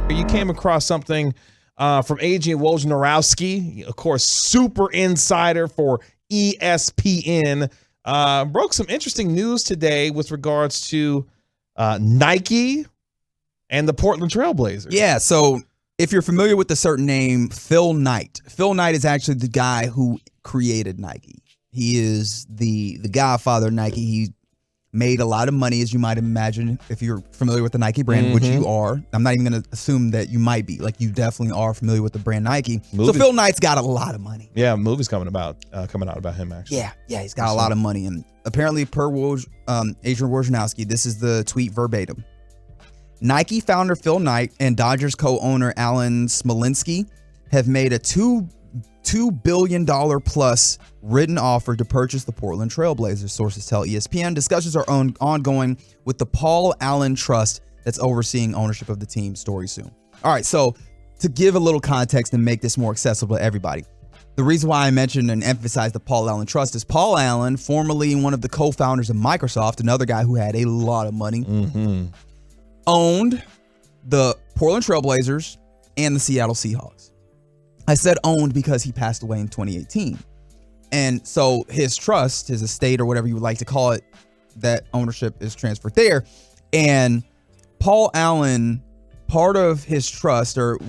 You came across something from Adrian Wojnarowski, of course, super insider for ESPN, broke some interesting news today with regards to Nike and the Portland Trailblazers. Yeah, so if you're familiar with the certain name, Phil Knight. Phil Knight is actually the guy who created Nike. He is the godfather of Nike. He made a lot of money, as you might imagine, if you're familiar with the Nike brand, which you are. I'm not even going to assume that you might be. Like, you definitely are familiar with the brand Nike. So Phil Knight's got a lot of money. Yeah, movies coming out about him, actually. Yeah, he's got a lot of money. And apparently, per Adrian Wojnarowski, this is the tweet verbatim. Nike founder Phil Knight and Dodgers co-owner Alan Smolinski have made a $2 billion plus written offer to purchase the Portland Trailblazers, sources tell ESPN. Discussions are ongoing with the Paul Allen Trust that's overseeing ownership of the team. Story soon. All right, so to give a little context and make this more accessible to everybody, the reason why I mentioned and emphasized the Paul Allen Trust is Paul Allen, formerly one of the co-founders of Microsoft, another guy who had a lot of money, owned the Portland Trailblazers and the Seattle Seahawks. I said owned because he passed away in 2018. And so his trust, his estate, or whatever you would like to call it, that ownership is transferred there. And Paul Allen, part of his trust, or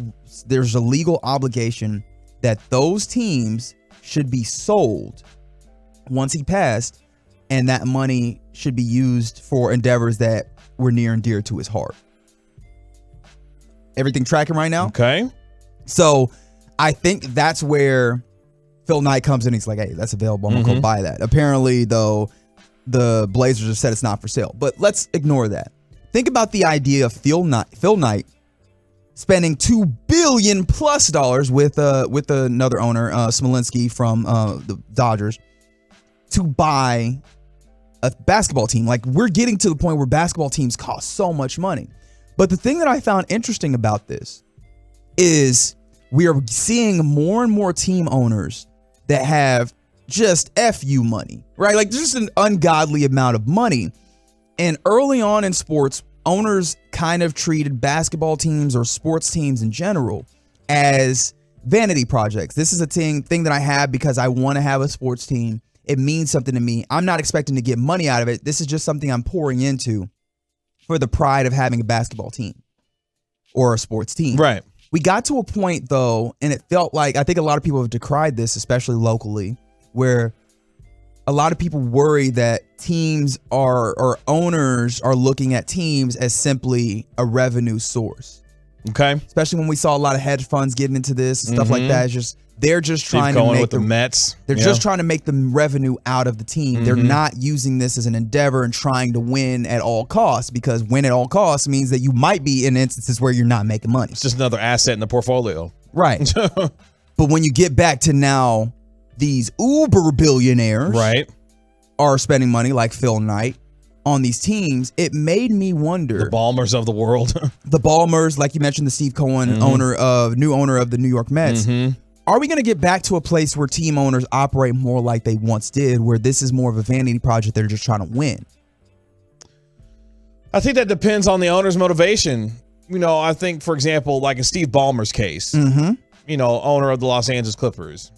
there's a legal obligation that those teams should be sold once he passed, and that money should be used for endeavors that were near and dear to his heart. Everything tracking right now? Okay. So I think that's where Phil Knight comes in. He's like, hey, that's available. I'm going to go buy that. Apparently, though, the Blazers have said it's not for sale. But let's ignore that. Think about the idea of Phil Knight spending $2 billion plus with another owner, Smolinski from the Dodgers, to buy a basketball team. Like, we're getting to the point where basketball teams cost so much money. But the thing that I found interesting about this is we are seeing more and more team owners that have just FU money, right? Like, just an ungodly amount of money. And early on in sports, owners kind of treated basketball teams or sports teams in general as vanity projects. This is a thing that I have because I want to have a sports team. It means something to me. I'm not expecting to get money out of it. This is just something I'm pouring into for the pride of having a basketball team or a sports team. Right. We got to a point, though, and it felt like, I think a lot of people have decried this, especially locally, where a lot of people worry that teams or owners are looking at teams as simply a revenue source. Okay. Especially when we saw a lot of hedge funds getting into this and stuff like that. It's just, they're just trying to make the Mets. They're just trying to make the revenue out of the team. They're not using this as an endeavor and trying to win at all costs, because win at all costs means that you might be in instances where you're not making money. It's just another asset in the portfolio. Right. But when you get back to now, these uber billionaires are spending money like Phil Knight on these teams, it made me wonder. The Ballmers of the world. The Ballmers, like you mentioned, the Steve Cohen, new owner of the New York Mets. Are we going to get back to a place where team owners operate more like they once did, where this is more of a vanity project, they're just trying to win? I think that depends on the owner's motivation. You know, I think, for example, like in Steve Ballmer's case, you know, owner of the Los Angeles Clippers,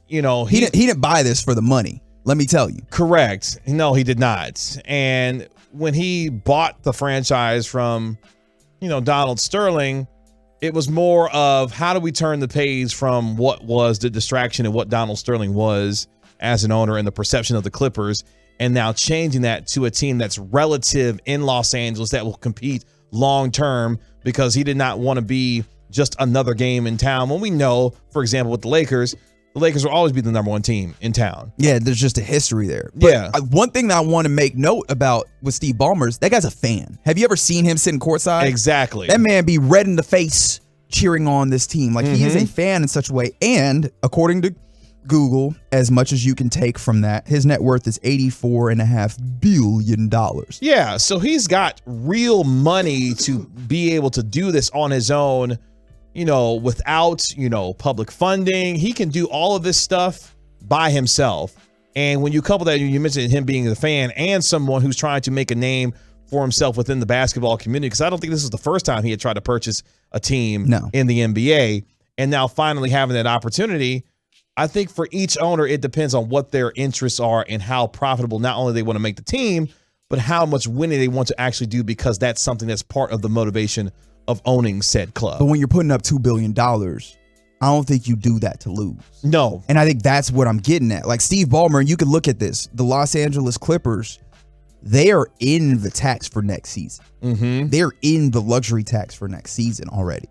you know, he didn't buy this for the money. Let me tell you. Correct. No, he did not. And when he bought the franchise from, you know, Donald Sterling, it was more of, how do we turn the page from what was the distraction and what Donald Sterling was as an owner and the perception of the Clippers, and now changing that to a team that's relative in Los Angeles that will compete long term, because he did not want to be just another game in town. When we know, for example, with the Lakers will always be the number one team in town. Yeah, there's just a history there. But one thing that I want to make note about with Steve Ballmer's, that guy's a fan. Have you ever seen him sitting courtside? Exactly. That man be red in the face cheering on this team. Like, he is a fan in such a way. And according to Google, as much as you can take from that, his net worth is $84.5 billion. Yeah, so he's got real money to be able to do this on his own, you know, without, you know, public funding. He can do all of this stuff by himself. And when you couple that, you mentioned him being a fan and someone who's trying to make a name for himself within the basketball community, because I don't think this is the first time he had tried to purchase a team in the NBA. And now finally having that opportunity, I think for each owner, it depends on what their interests are and how profitable not only they want to make the team, but how much winning they want to actually do, because that's something that's part of the motivation of owning said club. But when you're putting up $2 billion, I don't think you do that to lose. No. And I think that's what I'm getting at. Like Steve Ballmer, you could look at this. The Los Angeles Clippers, they are in the tax for next season. They're in the luxury tax for next season already.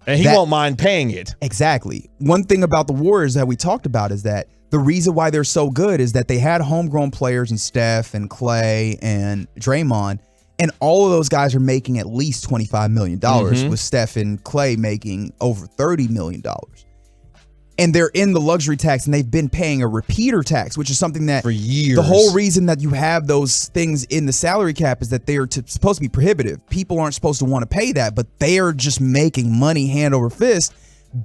And he won't mind paying it. Exactly. One thing about the Warriors that we talked about is that the reason why they're so good is that they had homegrown players in Steph and Clay and Draymond, and all of those guys are making at least $25 million, with Steph and Clay making over $30 million. And they're in the luxury tax, and they've been paying a repeater tax, which is something that for years. The whole reason that you have those things in the salary cap is that they are supposed to be prohibitive. People aren't supposed to want to pay that, but they are just making money hand over fist,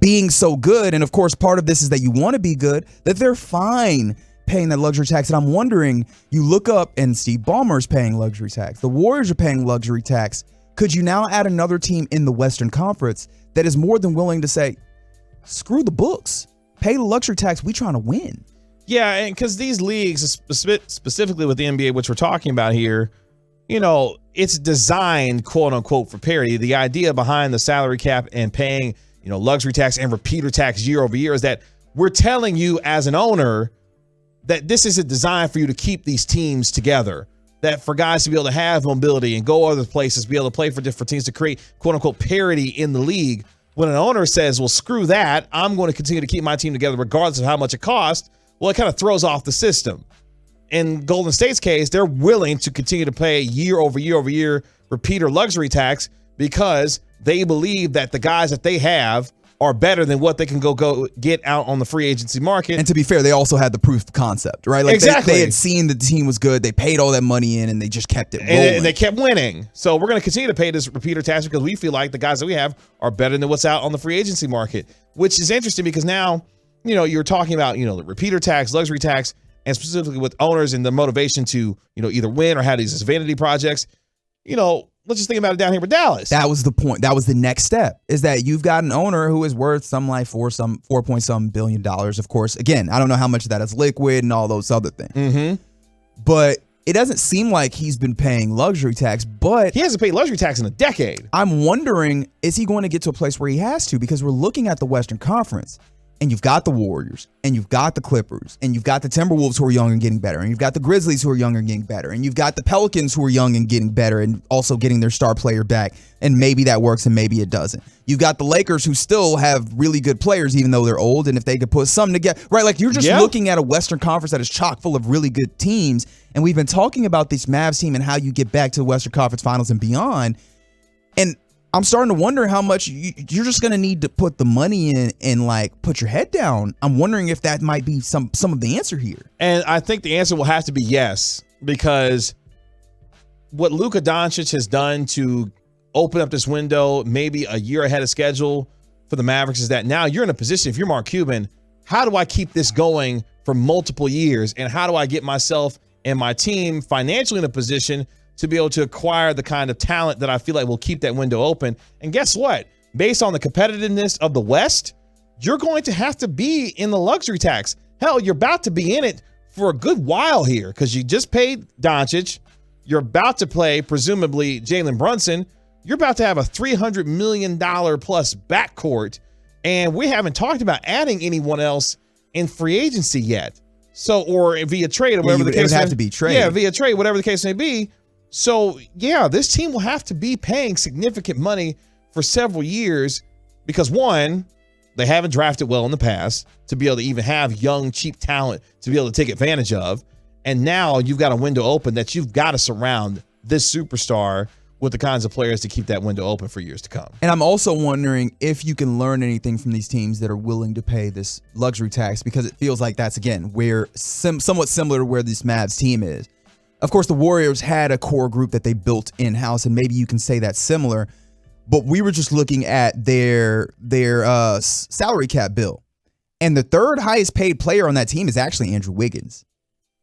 being so good. And of course, part of this is that you want to be good, that they're fine paying that luxury tax. And I'm wondering, you look up and Steve Ballmer's paying luxury tax. The Warriors are paying luxury tax. Could you now add another team in the Western Conference that is more than willing to say, screw the books, pay the luxury tax, we trying to win? Yeah, and because these leagues, specifically with the NBA, which we're talking about here, you know, it's designed, quote unquote, for parity. The idea behind the salary cap and paying, you know, luxury tax and repeater tax year over year is that we're telling you as an owner that this isn't designed for you to keep these teams together, that for guys to be able to have mobility and go other places, be able to play for different teams, to create, quote unquote, parity in the league. When an owner says, well, screw that, I'm going to continue to keep my team together regardless of how much it costs, well, it kind of throws off the system. In Golden State's case, they're willing to continue to pay year over year over year repeater luxury tax because they believe that the guys that they have are better than what they can go get out on the free agency market. And to be fair, they also had the proof of concept, right? Like exactly. They had seen that the team was good. They paid all that money in, and they just kept it rolling. And they kept winning. So we're going to continue to pay this repeater tax because we feel like the guys that we have are better than what's out on the free agency market, which is interesting because now, you know, you're talking about, you know, the repeater tax, luxury tax, and specifically with owners and the motivation to, you know, either win or have these vanity projects. You know, let's just think about it down here with Dallas. That was the point. That was the next step, is that you've got an owner who is worth some like $4 point some billion. Of course, again, I don't know how much of that is liquid and all those other things. But it doesn't seem like he's been paying luxury tax, but he hasn't paid luxury tax in a decade. I'm wondering, is he going to get to a place where he has to? Because we're looking at the Western Conference, and you've got the Warriors, and you've got the Clippers, and you've got the Timberwolves who are young and getting better, and you've got the Grizzlies who are young and getting better, and you've got the Pelicans who are young and getting better and also getting their star player back, and maybe that works and maybe it doesn't. You've got the Lakers who still have really good players even though they're old, and if they could put some together, right? Like you're just looking at a Western Conference that is chock full of really good teams, and we've been talking about this Mavs team and how you get back to the Western Conference Finals and beyond, and I'm starting to wonder how much you're just going to need to put the money in and like put your head down. I'm wondering if that might be some of the answer here. And I think the answer will have to be yes, because what Luka Doncic has done to open up this window maybe a year ahead of schedule for the Mavericks is that now you're in a position, if you're Mark Cuban, how do I keep this going for multiple years? And how do I get myself and my team financially in a position to be able to acquire the kind of talent that I feel like will keep that window open? And guess what? Based on the competitiveness of the West, you're going to have to be in the luxury tax. Hell, you're about to be in it for a good while here because you just paid Doncic. You're about to play, presumably, Jalen Brunson. You're about to have a $300 million plus backcourt. And we haven't talked about adding anyone else in free agency yet. So, or via trade or whatever the case may be. It would have to be trade. Yeah, via trade, whatever the case may be. So, yeah, this team will have to be paying significant money for several years because, one, they haven't drafted well in the past to be able to even have young, cheap talent to be able to take advantage of. And now you've got a window open that you've got to surround this superstar with the kinds of players to keep that window open for years to come. And I'm also wondering if you can learn anything from these teams that are willing to pay this luxury tax, because it feels like that's, again, where somewhat similar to where this Mavs team is. Of course, the Warriors had a core group that they built in-house, and maybe you can say that's similar. But we were just looking at their salary cap bill. And the third highest paid player on that team is actually Andrew Wiggins,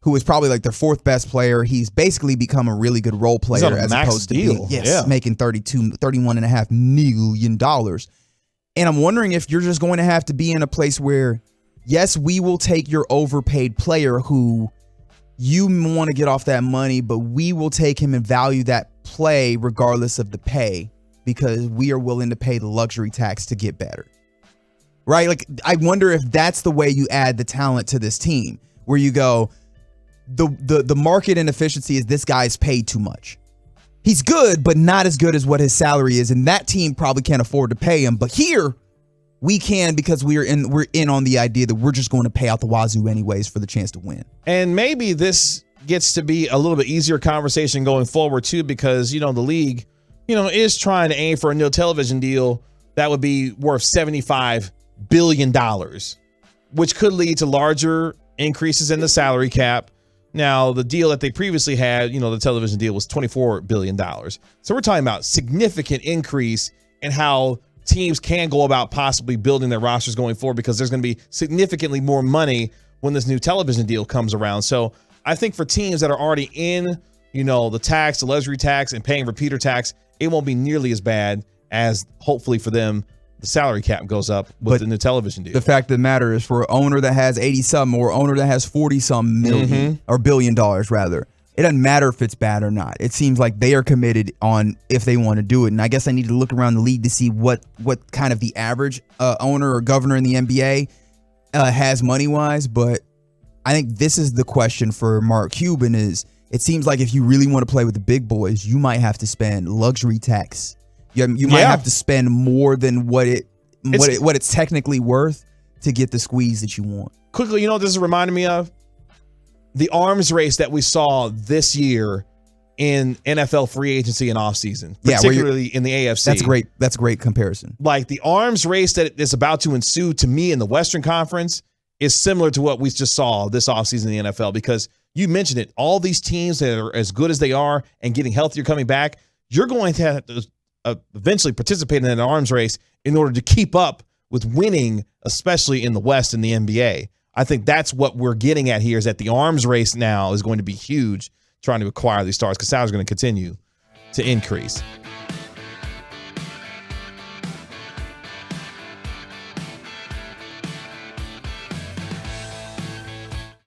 who is probably like their fourth best player. He's basically become a really good role player as opposed to being, making $31.5 million. And I'm wondering if you're just going to have to be in a place where, yes, we will take your overpaid player who you want to get off that money, but we will take him and value that play regardless of the pay because we are willing to pay the luxury tax to get better. Right? Like, I wonder if that's the way you add the talent to this team, where you go, the market inefficiency is this guy's paid too much. He's good, but not as good as what his salary is, and that team probably can't afford to pay him. But here, we can because we're in on the idea that we're just going to pay out the wazoo anyways for the chance to win. And maybe this gets to be a little bit easier conversation going forward too, because the league, is trying to aim for a new television deal that would be worth $75 billion, which could lead to larger increases in the salary cap. Now, the deal that they previously had, the television deal was $24 billion. So we're talking about significant increase in how teams can go about possibly building their rosters going forward, because there's going to be significantly more money when this new television deal comes around. So I think for teams that are already in, the tax, the luxury tax, and paying repeater tax, it won't be nearly as bad as, hopefully for them, the salary cap goes up with the new television deal. The fact of the matter is, for an owner that has 80-something or owner that has 40-something million or $1 billion rather, it doesn't matter if it's bad or not. It seems like they are committed on if they want to do it. And I guess I need to look around the league to see what kind of the average owner or governor in the NBA has money-wise. But I think this is the question for Mark Cuban is, it seems like if you really want to play with the big boys, you might have to spend luxury tax. You might have to spend more than what it's technically worth to get the squeeze that you want. Quickly, what this is reminding me of? The arms race that we saw this year in NFL free agency and offseason, particularly in the AFC. That's a great comparison. Like, the arms race that is about to ensue to me in the Western Conference is similar to what we just saw this offseason in the NFL, because you mentioned it, all these teams that are as good as they are and getting healthier coming back, you're going to have to eventually participate in an arms race in order to keep up with winning, especially in the West in the NBA. I think that's what we're getting at here, is that the arms race now is going to be huge, trying to acquire these stars, because salaries are going to continue to increase.